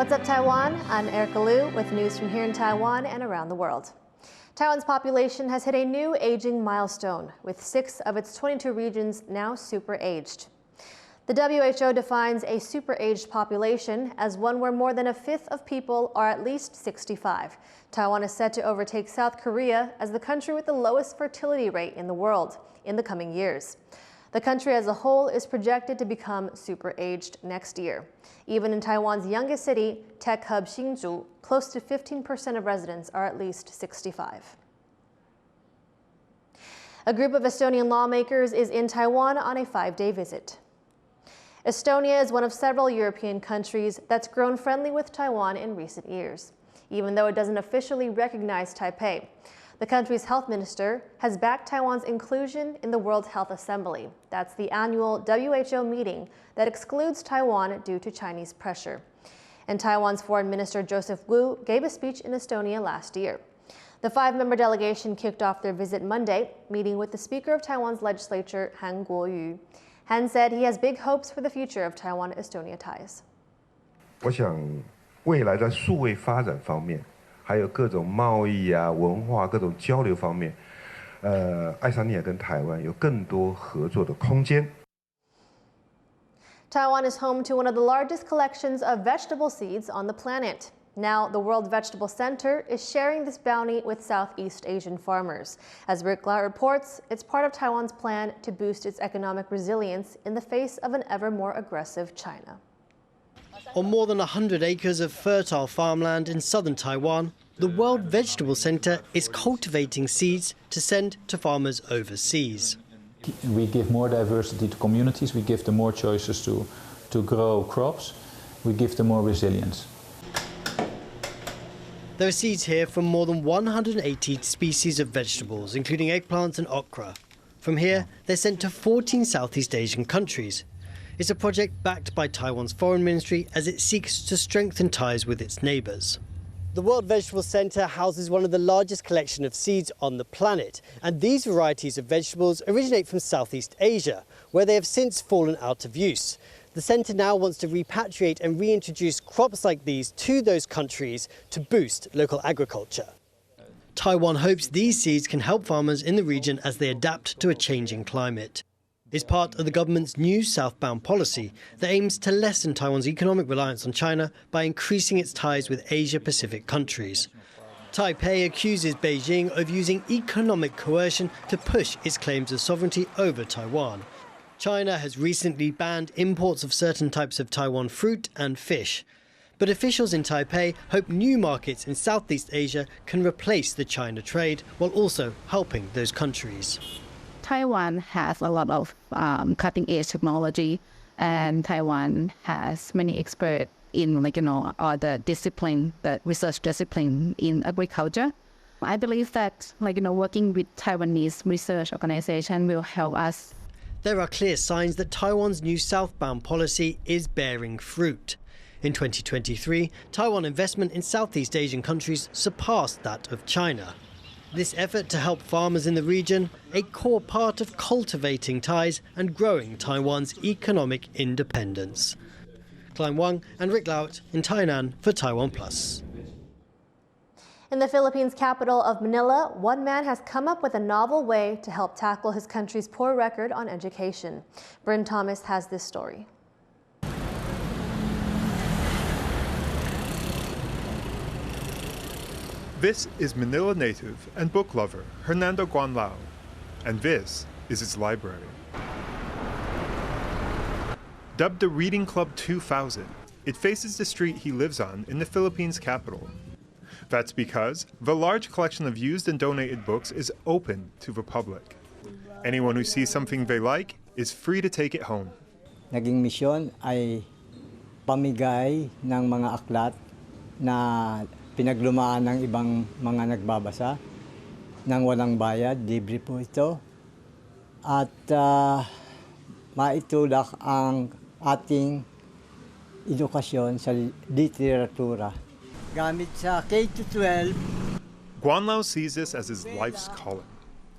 What's up, Taiwan? I'm Erika Liu with news from here in Taiwan and around the world. Taiwan's population has hit a new aging milestone, with 6 of its 22 regions now super-aged. The WHO defines a super-aged population as one where more than a fifth of people are at least 65. Taiwan is set to overtake South Korea as the country with the lowest fertility rate in the world in the coming years. The country as a whole is projected to become super-aged next year. Even in Taiwan's youngest city, tech hub Hsinchu, close to 15% of residents are at least 65. A group of Estonian lawmakers is in Taiwan on a 5-day visit. Estonia is one of several European countries that's grown friendly with Taiwan in recent years, even though it doesn't officially recognize Taipei. The country's health minister has backed Taiwan's inclusion in the World Health Assembly. That's the annual WHO meeting that excludes Taiwan due to Chinese pressure. And Taiwan's Foreign Minister Joseph Wu gave a speech in Estonia last year. The 5-member delegation kicked off their visit Monday, meeting with the Speaker of Taiwan's legislature, Han Kuo-yu. Han said he has big hopes for the future of Taiwan-Estonia ties. 我想未来在数位发展方面，还有各种贸易啊、文化各种交流方面，爱沙尼亚跟台湾有更多合作的空间。 Taiwan is home to one of the largest collections of vegetable seeds on the planet. Now, the World Vegetable Center is sharing this bounty with Southeast Asian farmers. As Rick Liu reports, it's part of Taiwan's plan to boost its economic resilience in the face of an ever more aggressive China. On more than 100 acres of fertile farmland in southern Taiwan, the World Vegetable Center is cultivating seeds to send to farmers overseas. We give more diversity to communities, we give them more choices to grow crops, we give them more resilience. There are seeds here from more than 180 species of vegetables, including eggplants and okra. From here, they're sent to 14 Southeast Asian countries. It's a project backed by Taiwan's foreign ministry as it seeks to strengthen ties with its neighbours. The World Vegetable Center houses one of the largest collections of seeds on the planet, and these varieties of vegetables originate from Southeast Asia, where they have since fallen out of use. The centre now wants to repatriate and reintroduce crops like these to those countries to boost local agriculture. Taiwan hopes these seeds can help farmers in the region as they adapt to a changing climate. It's part of the government's new southbound policy that aims to lessen Taiwan's economic reliance on China by increasing its ties with Asia-Pacific countries. Taipei accuses Beijing of using economic coercion to push its claims of sovereignty over Taiwan. China has recently banned imports of certain types of Taiwan fruit and fish. But officials in Taipei hope new markets in Southeast Asia can replace the China trade while also helping those countries. Taiwan has a lot of cutting-edge technology, and Taiwan has many experts in, the discipline, the research discipline in agriculture. I believe that, working with Taiwanese research organization will help us. There are clear signs that Taiwan's new southbound policy is bearing fruit. In 2023, Taiwan investment in Southeast Asian countries surpassed that of China. This effort to help farmers in the region, a core part of cultivating ties and growing Taiwan's economic independence. Klein Wang and Rick Liu in Tainan for TaiwanPlus. In the Philippines' capital of Manila, one man has come up with a novel way to help tackle his country's poor record on education. Bryn Thomas has this story. This is Manila native and book lover Hernando Guanlao, and this is its library. Dubbed the Reading Club 2000, it faces the street he lives on in the Philippines' capital. That's because the large collection of used and donated books is open to the public. Anyone who sees something they like is free to take it home. Naging misyon ay pamigay ng mga aklat na pinaglumaan ng ibang mga nagbabasa nang walang bayad, libre po ito. At maitulak ang ating edukasyon sa literatura. Gamit sa K-12. Guanlao sees this as his life's calling,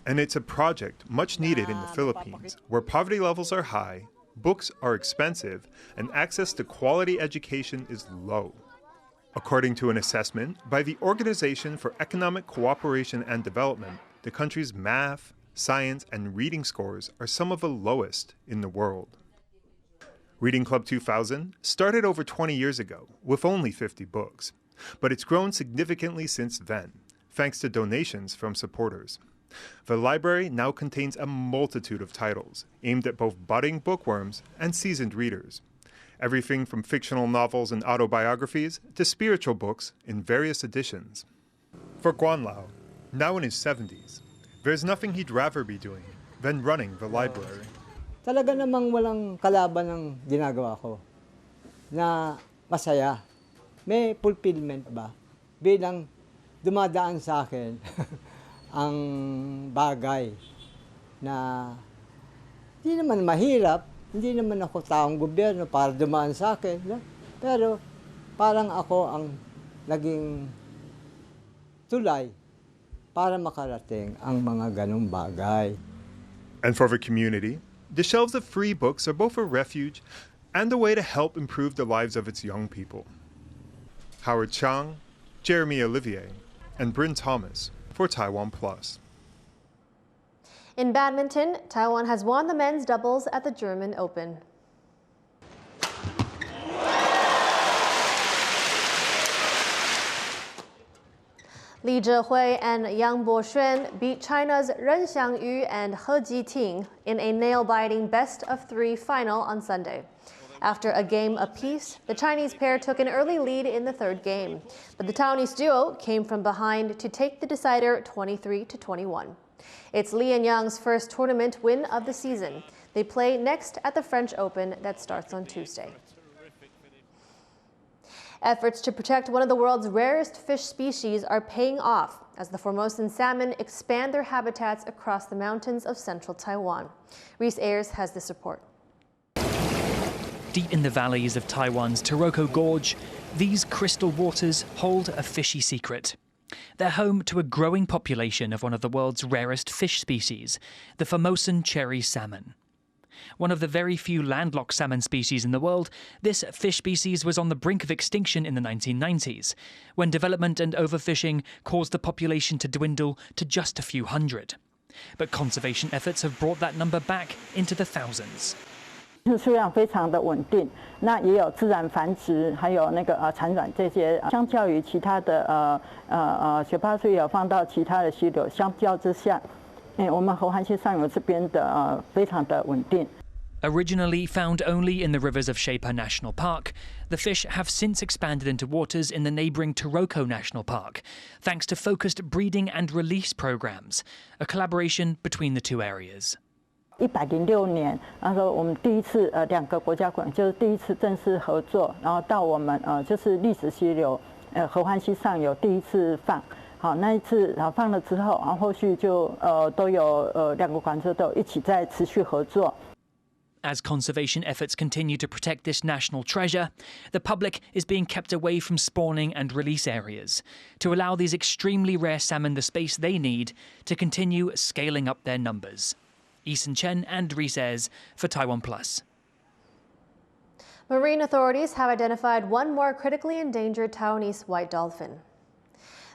and it's a project much needed in the Philippines, where poverty levels are high, books are expensive, and access to quality education is low. According to an assessment by the Organization for Economic Cooperation and Development, the country's math, science, and reading scores are some of the lowest in the world. Reading Club 2000 started over 20 years ago with only 50 books, but it's grown significantly since then, thanks to donations from supporters. The library now contains a multitude of titles aimed at both budding bookworms and seasoned readers. Everything from fictional novels and autobiographies to spiritual books in various editions. For Guanlao, now in his 70s, there's nothing he'd rather be doing than running the library. Talaga namang walang kalaban ng ginagawa ko na masaya. May fulfillment ba? Bilang dumadaan sa akin ang bagay na hindi naman mahirap. Hindi naman ako taong gobyerno para dumaan sa akin. No? Pero parang ako ang naging tulay para makarating ang mga ganong bagay. And for the community, the shelves of free books are both a refuge and a way to help improve the lives of its young people. Howard Chang, Jeremy Olivier, and Bryn Thomas for TaiwanPlus. In badminton, Taiwan has won the men's doubles at the German Open. Li Zhehui and Yang Boxuan beat China's Ren Xiangyu and He Jiting in a nail-biting best-of-3 final on Sunday. After a game apiece, the Chinese pair took an early lead in the third game, but the Taiwanese duo came from behind to take the decider 23-21. It's Li and Yang's first tournament win of the season. They play next at the French Open that starts on Tuesday. Efforts to protect one of the world's rarest fish species are paying off as the Formosan salmon expand their habitats across the mountains of central Taiwan. Reese Ayers has this report. Deep in the valleys of Taiwan's Taroko Gorge, these crystal waters hold a fishy secret. They're home to a growing population of one of the world's rarest fish species, the Formosan cherry salmon. One of the very few landlocked salmon species in the world, this fish species was on the brink of extinction in the 1990s, when development and overfishing caused the population to dwindle to just a few hundred. But conservation efforts have brought that number back into the thousands. 数量非常的稳定，那也有自然繁殖，还有那个产卵这些，相较于其他的雪巴水有放到其他的溪流，相较之下，我们猴韩溪上游这边的非常的稳定。 Originally found only in the rivers of Shepa National Park, the fish have since expanded into waters in the neighbouring Taroko National Park, thanks to focused breeding and release programs, a collaboration between the two areas. 106年，那时候我们第一次两个国家就是第一次正式合作，然后到我们就是历史溪流合欢溪上游第一次放，好那一次然后放了之后，然后后续就都有两个管制都有一起在持续合作。 As conservation efforts continue to protect this national treasure, the public is being kept away from spawning and release areas to allow these extremely rare salmon the space they need to continue scaling up their numbers. Eason Chen and Reese Ayers for TaiwanPlus. Marine authorities have identified one more critically endangered Taiwanese white dolphin.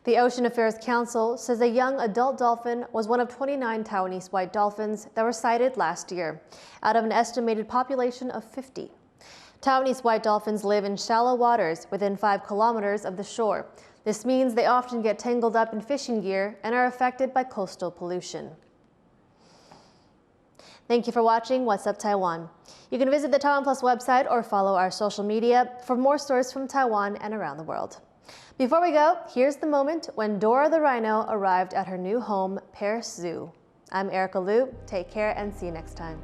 The Ocean Affairs Council says a young adult dolphin was one of 29 Taiwanese white dolphins that were sighted last year, out of an estimated population of 50. Taiwanese white dolphins live in shallow waters within 5 kilometers of the shore. This means they often get tangled up in fishing gear and are affected by coastal pollution. Thank you for watching What's Up Taiwan. You can visit the TaiwanPlus website or follow our social media for more stories from Taiwan and around the world. Before we go, here's the moment when Dora the rhino arrived at her new home, Paris Zoo. I'm Erika Liu. Take care and see you next time.